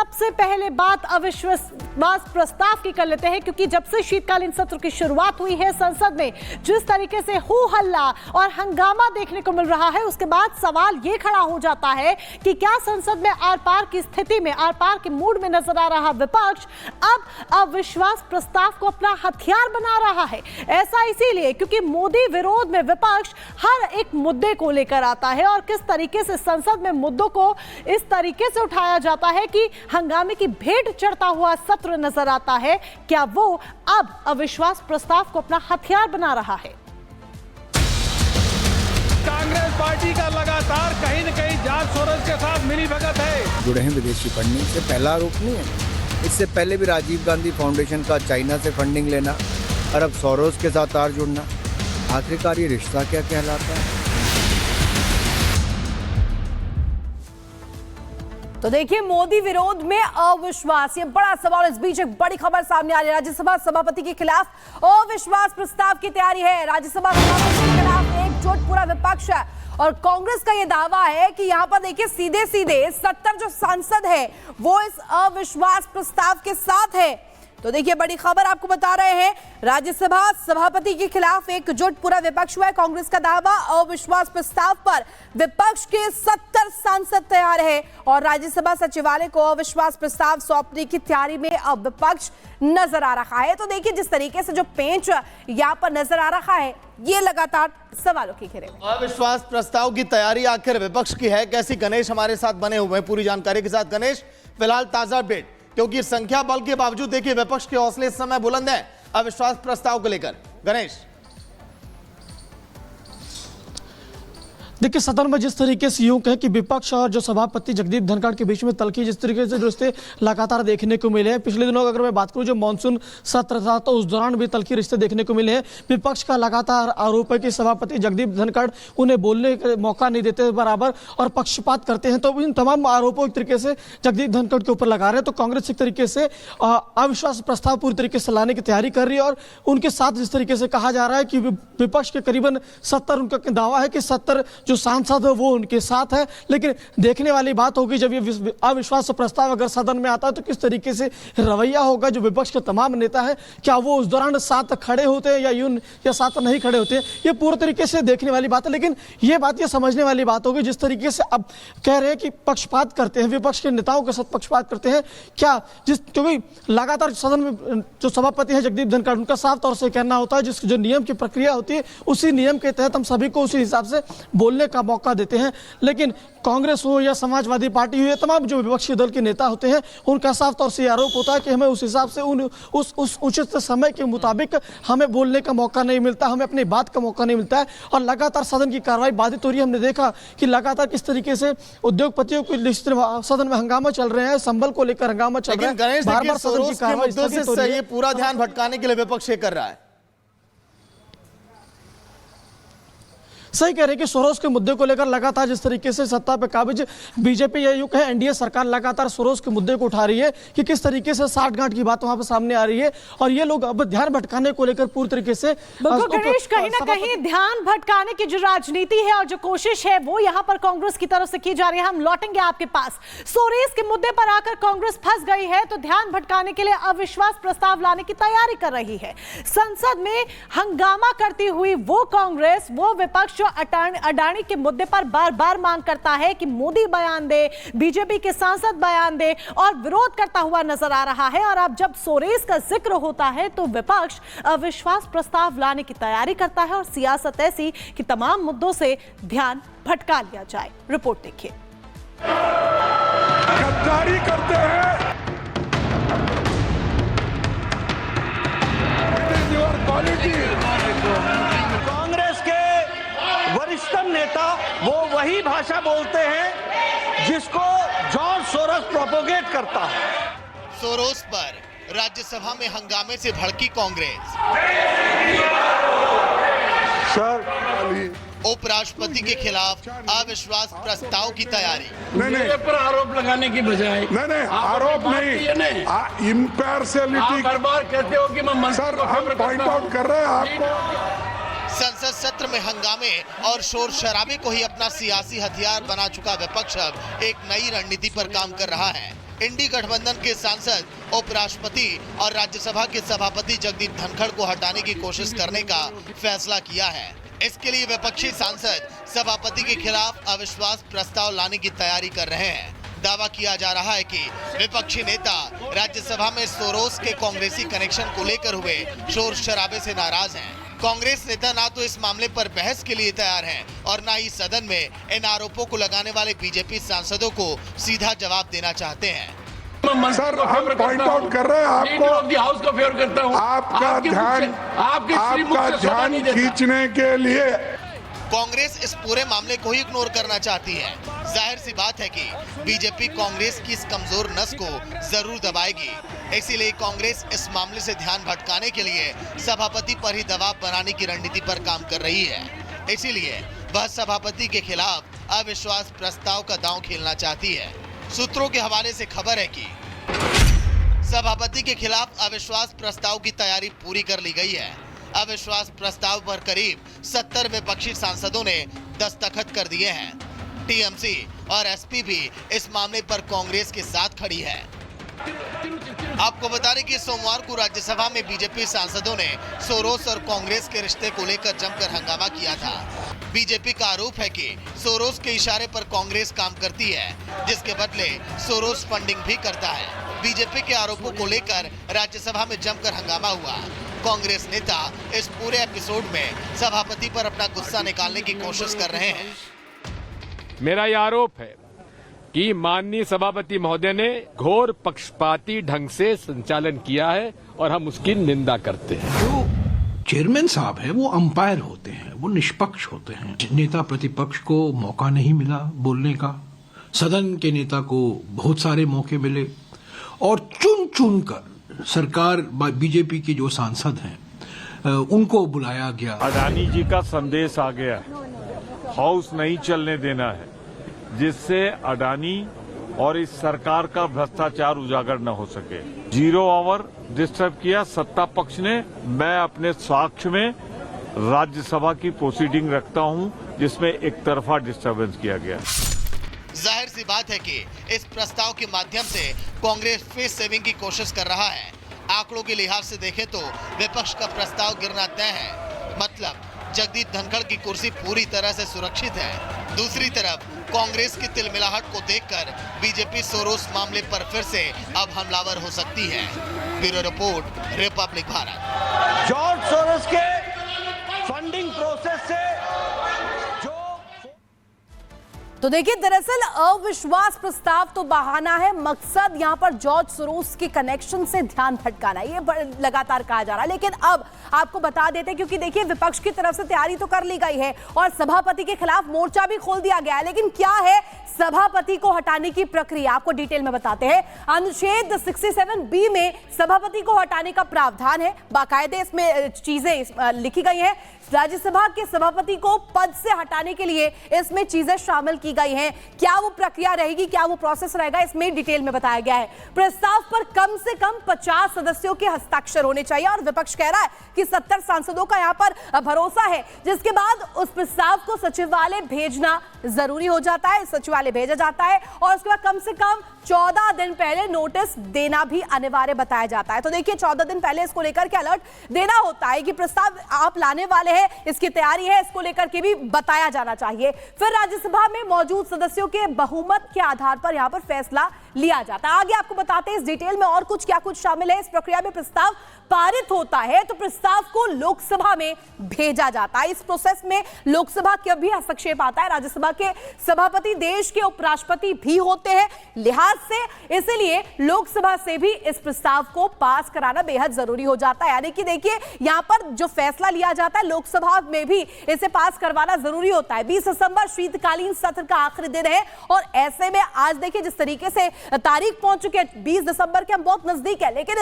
सबसे पहले बात अविश्वास प्रस्ताव की कर लेते हैं, क्योंकि जब से शीतकालीन सत्र की शुरुआत हुई है संसद में जिस तरीके से हो हल्ला और हंगामा देखने को मिल रहा है, उसके बाद सवाल ये खड़ा हो जाता है कि क्या संसद में आर पार की स्थिति में, आर पार के मूड में नजर आ रहा विपक्ष अब अविश्वास प्रस्ताव को अपना हथियार बना रहा है। ऐसा इसीलिए क्योंकि मोदी विरोध में विपक्ष हर एक मुद्दे को लेकर आता है और किस तरीके से संसद में मुद्दों को इस तरीके से उठाया जाता है कि हंगामे की भेंट चढ़ता हुआ सत्र नजर आता है। क्या वो अब अविश्वास प्रस्ताव को अपना हथियार बना रहा है? कांग्रेस पार्टी का लगातार कहीं न कहीं जॉर्ज सोरोस के साथ मिलीभगत है। जुड़े हैं विदेशी फंडिंग से, पहला आरोप नहीं है। इससे पहले भी राजीव गांधी फाउंडेशन का चाइना से फंडिंग लेना और अब सोरोस के साथ तार जुड़ना, आखिरकार ये रिश्ता क्या कहलाता है? तो देखिए, मोदी विरोध में अविश्वास, ये बड़ा सवाल। इस बीच एक बड़ी खबर सामने आ रही है। राज्यसभा सभापति के खिलाफ अविश्वास प्रस्ताव की तैयारी है। राज्यसभा सभापति के खिलाफ एकजुट पूरा विपक्ष है और कांग्रेस का ये दावा है कि यहाँ पर देखिए सीधे सीधे 70 जो सांसद है वो इस अविश्वास प्रस्ताव के साथ है। तो देखिए, बड़ी खबर आपको बता रहे हैं, राज्यसभा सभापति के खिलाफ एकजुट पूरा विपक्ष हुआ है। कांग्रेस का दावा, अविश्वास प्रस्ताव पर विपक्ष के 70 सांसद तैयार है और राज्यसभा सचिवालय को अविश्वास प्रस्ताव सौंपने की तैयारी में अब विपक्ष नजर आ रहा है। तो देखिए, जिस तरीके से जो पेंच यहाँ पर नजर आ रहा है, ये लगातार सवालों के घेरे में। अविश्वास प्रस्ताव की तैयारी आखिर विपक्ष की है कैसी? गणेश हमारे साथ बने हुए हैं पूरी जानकारी के साथ। गणेश, फिलहाल ताजा अपडेट, क्योंकि संख्या बल के बावजूद देखिए विपक्ष के हौसले इस समय बुलंद है अविश्वास प्रस्ताव को लेकर। गणेश, देखिए, सदन में जिस तरीके से यूं कहें कि विपक्ष और जो सभापति जगदीप धनखड़ के बीच में तल्खी जिस तरीके से रिश्ते लगातार देखने को मिले हैं, पिछले दिनों अगर मैं बात करूं जो मानसून सत्र था तो उस दौरान भी तल्खी रिश्ते देखने को मिले हैं। विपक्ष का लगातार आरोप है कि सभापति जगदीप धनखड़ उन्हें बोलने का मौका नहीं देते बराबर और पक्षपात करते हैं। तो इन तमाम आरोपों एक तरीके से जगदीप धनखड़ के ऊपर लगा रहे हैं। तो कांग्रेस एक तरीके से अविश्वास प्रस्ताव पूरी तरीके से लाने की तैयारी कर रही है और उनके साथ जिस तरीके से कहा जा रहा है कि विपक्ष के करीबन 70, उनका दावा है कि 70 जो सांसद है वो उनके साथ है। लेकिन देखने वाली बात होगी जब ये अविश्वास प्रस्ताव अगर सदन में आता है तो किस तरीके से रवैया होगा जो विपक्ष के तमाम नेता है, क्या वो उस दौरान साथ खड़े होते हैं या साथ नहीं खड़े होते हैं, ये पूरे तरीके से देखने वाली बात है। लेकिन ये बात ये समझने वाली बात होगी जिस तरीके से अब कह रहे हैं कि पक्षपात करते हैं, विपक्ष के नेताओं के साथ पक्षपात करते हैं क्या, क्योंकि लगातार सदन में जो सभापति है जगदीप धनखड़, उनका साफ तौर से कहना होता है जिस जो नियम की प्रक्रिया होती है उसी नियम के तहत हम सभी को उसी हिसाब से बोलने का मौका देते हैं। लेकिन कांग्रेस हो या समाजवादी पार्टी हो या तमाम जो विपक्षी दल के नेता होते हैं उनका साफ तौर से आरोप होता है कि हमें उस हिसाब से उस उचित समय के मुताबिक हमें बोलने का मौका नहीं मिलता, हमें अपनी बात का मौका नहीं मिलता है और लगातार सदन की कार्रवाई बाधित हो रही है। हमने देखा कि लगातार किस तरीके से उद्योगपतियों के सदन में हंगामा चल रहे हैं, संबल को लेकर हंगामा चल रहा है, बार-बार सदन की कार्रवाई ये पूरा ध्यान भटकाने के लिए विपक्ष कर रहा है। सही कह रहे हैं कि सोरोस के मुद्दे को लेकर लगातार जिस तरीके से सत्ता पे काबिज बीजेपी या यूं कहे एनडीए सरकार लगातार सोरोस के मुद्दे को उठा रही है कि किस तरीके से साठगांठ की बात वहां पर सामने आ रही है और ये लोग अब ध्यान भटकाने को लेकर पूरी तरीके से गणेश कहीं ना कहीं ध्यान भटकाने की जो राजनीति है और जो कोशिश है वो यहाँ पर कांग्रेस की तरफ से की जा रही है। हम लौटेंगे आपके पास। सोरेस के मुद्दे पर आकर कांग्रेस फंस गई है तो ध्यान भटकाने के लिए अविश्वास प्रस्ताव लाने की तैयारी कर रही है। संसद में हंगामा करती हुई वो कांग्रेस, वो विपक्ष जो अडानी के मुद्दे पर बार बार मांग करता है कि मोदी बयान दे, बीजेपी के सांसद बयान दे और विरोध करता हुआ नजर आ रहा है। और अब जब सोरेस का जिक्र होता है तो विपक्ष अविश्वास प्रस्ताव लाने की तैयारी करता है और सियासत ऐसी कि तमाम मुद्दों से ध्यान भटका लिया जाए। रिपोर्ट देखिए। गद्दारी करते हैं, कांग्रेस के वरिष्ठतम नेता वो वही भाषा बोलते हैं जिसको जॉर्ज सोरोस प्रोपोगेट करता है। सोरोस पर राज्यसभा में हंगामे से भड़की कांग्रेस। उपराष्ट्रपति के खिलाफ अविश्वास प्रस्ताव की तैयारी। मेरे पर आरोप लगाने की बजाय नहीं आरोप नहीं, इम्पार्शियलिटी बार बार कहते हो कि मैं सर हम पॉइंट आउट कर रहे हैं आपको। संसद संसद सत्र में हंगामे और शोर शराबे को ही अपना सियासी हथियार बना चुका विपक्ष अब एक नई रणनीति पर काम कर रहा है। इंडी गठबंधन के सांसद, उपराष्ट्रपति और राज्यसभा के सभापति जगदीप धनखड़ को हटाने की कोशिश करने का फैसला किया है। इसके लिए विपक्षी सांसद सभापति के खिलाफ अविश्वास प्रस्ताव लाने की तैयारी कर रहे हैं। दावा किया जा रहा है कि विपक्षी नेता राज्यसभा में सोरोस के कांग्रेसी कनेक्शन को लेकर हुए शोर शराबे से नाराज हैं। कांग्रेस नेता ना तो इस मामले पर बहस के लिए तैयार हैं और ना ही सदन में इन आरोपों को लगाने वाले बीजेपी सांसदों को सीधा जवाब देना चाहते हैं। सर, हम पॉइंट आउट कर रहे हैं आपको, हाउस का फेवर करता हूं। आपका ध्यान खींचने के लिए। कांग्रेस इस पूरे मामले को ही इग्नोर करना चाहती है। जाहिर सी बात है कि बीजेपी कांग्रेस की इस कमजोर नस को जरूर दबाएगी। इसीलिए कांग्रेस इस मामले से ध्यान भटकाने के लिए सभापति पर ही दबाव बनाने की रणनीति पर काम कर रही है। इसीलिए वह सभापति के खिलाफ अविश्वास प्रस्ताव का दांव खेलना चाहती है। सूत्रों के हवाले से खबर है कि सभापति के खिलाफ अविश्वास प्रस्ताव की तैयारी पूरी कर ली गई है। अविश्वास प्रस्ताव पर करीब 70 विपक्षी सांसदों ने दस्तखत कर दिए हैं। टीएमसी और एसपी भी इस मामले पर कांग्रेस के साथ खड़ी है। आपको बता दें कि सोमवार को राज्यसभा में बीजेपी सांसदों ने सोरोस और कांग्रेस के रिश्ते को लेकर जमकर हंगामा किया था। बीजेपी का आरोप है कि सोरोस के इशारे पर कांग्रेस काम करती है, जिसके बदले सोरोस फंडिंग भी करता है। बीजेपी के आरोपों को लेकर राज्यसभा में जमकर हंगामा हुआ। कांग्रेस नेता इस पूरे एपिसोड में सभापति पर अपना गुस्सा निकालने की कोशिश कर रहे हैं। मेरा यह आरोप है कि माननीय सभापति महोदय ने घोर पक्षपाती ढंग से संचालन किया है और हम उसकी निंदा करते हैं। जो चेयरमैन साहब है वो अंपायर होते हैं, वो निष्पक्ष होते हैं। नेता प्रतिपक्ष को मौका नहीं मिला बोलने का, सदन के नेता को बहुत सारे मौके मिले और चुन चुन कर सरकार बीजेपी के जो सांसद हैं उनको बुलाया गया। अडानी जी का संदेश आ गया, हाउस नहीं चलने देना है, जिससे अडानी और इस सरकार का भ्रष्टाचार उजागर न हो सके। 0 आवर डिस्टर्ब किया सत्ता पक्ष ने। मैं अपने साक्ष्य में राज्यसभा की प्रोसीडिंग रखता हूं, जिसमें एक तरफा डिस्टर्बेंस किया गया। जाहिर सी बात है कि इस प्रस्ताव के माध्यम से कांग्रेस फेस सेविंग की कोशिश कर रहा है। आंकड़ों के लिहाज से देखें तो विपक्ष का प्रस्ताव गिरना तय है। मतलब जगदीप धनखड़ की कुर्सी पूरी तरह से सुरक्षित है। दूसरी तरफ कांग्रेस की तिलमिलाहट को देखकर बीजेपी सोरोस मामले पर फिर से अब हमलावर हो सकती है। Bureau report, Republic Bharat. George Soros के फंडिंग प्रोसेस से तो देखिए, दरअसल अविश्वास प्रस्ताव तो बहाना है, मकसद यहां पर जॉर्ज सोरोस के कनेक्शन से ध्यान भटकाना है, ये लगातार कहा जा रहा है। लेकिन अब आपको बता देते हैं, क्योंकि देखिए विपक्ष की तरफ से तैयारी तो कर ली गई है और सभापति के खिलाफ मोर्चा भी खोल दिया गया है। लेकिन क्या है सभापति को हटाने की प्रक्रिया, आपको डिटेल में बताते हैं। अनुच्छेद 67B में सभापति को हटाने का प्रावधान है। बाकायदे इसमें चीजें लिखी गई हैं। राज्यसभा के सभापति को पद से हटाने के लिए इसमें चीजें शामिल की गई हैं। क्या वो प्रक्रिया रहेगी, क्या वो प्रोसेस रहेगा, इसमें डिटेल में बताया गया है। प्रस्ताव पर कम से कम 50 सदस्यों के हस्ताक्षर होने चाहिए और विपक्ष कह रहा है कि 70 सांसदों का यहां पर भरोसा है। जिसके बाद उस प्रस्ताव को सचिवालय भेजना जरूरी हो जाता है, सचिवालय भेजा जाता है और उसके बाद कम से कम 14 दिन पहले नोटिस देना भी अनिवार्य बताया जाता है। तो देखिए 14 दिन पहले इसको लेकर के अलर्ट देना होता है कि प्रस्ताव आप लाने वाले हैं, इसकी तैयारी है, इसको लेकर के भी बताया जाना चाहिए। फिर राज्यसभा में मौजूद सदस्यों के बहुमत के आधार पर यहां पर फैसला लिया जाता है। आगे आपको बताते हैं इस डिटेल में और कुछ क्या कुछ शामिल है। इस प्रक्रिया में प्रस्ताव पारित होता है तो प्रस्ताव को लोकसभा में भेजा जाता है। इस प्रोसेस में लोकसभा का भी हस्तक्षेप आता है। राज्यसभा के सभापति देश के उपराष्ट्रपति भी होते हैं, लिहाज से इसलिए लोकसभा से भी इस प्रस्ताव को पास कराना बेहद जरूरी हो जाता है। यानी कि देखिए यहां पर जो फैसला लिया जाता है लोकसभा में भी इसे पास करवाना जरूरी होता है। 20 दिसंबर शीतकालीन सत्र का आखिरी दिन है और ऐसे में आज देखिए जिस तरीके से तारीख पहुंच चुकी है 20 दिसंबर के हम बहुत नजदीक है, लेकिन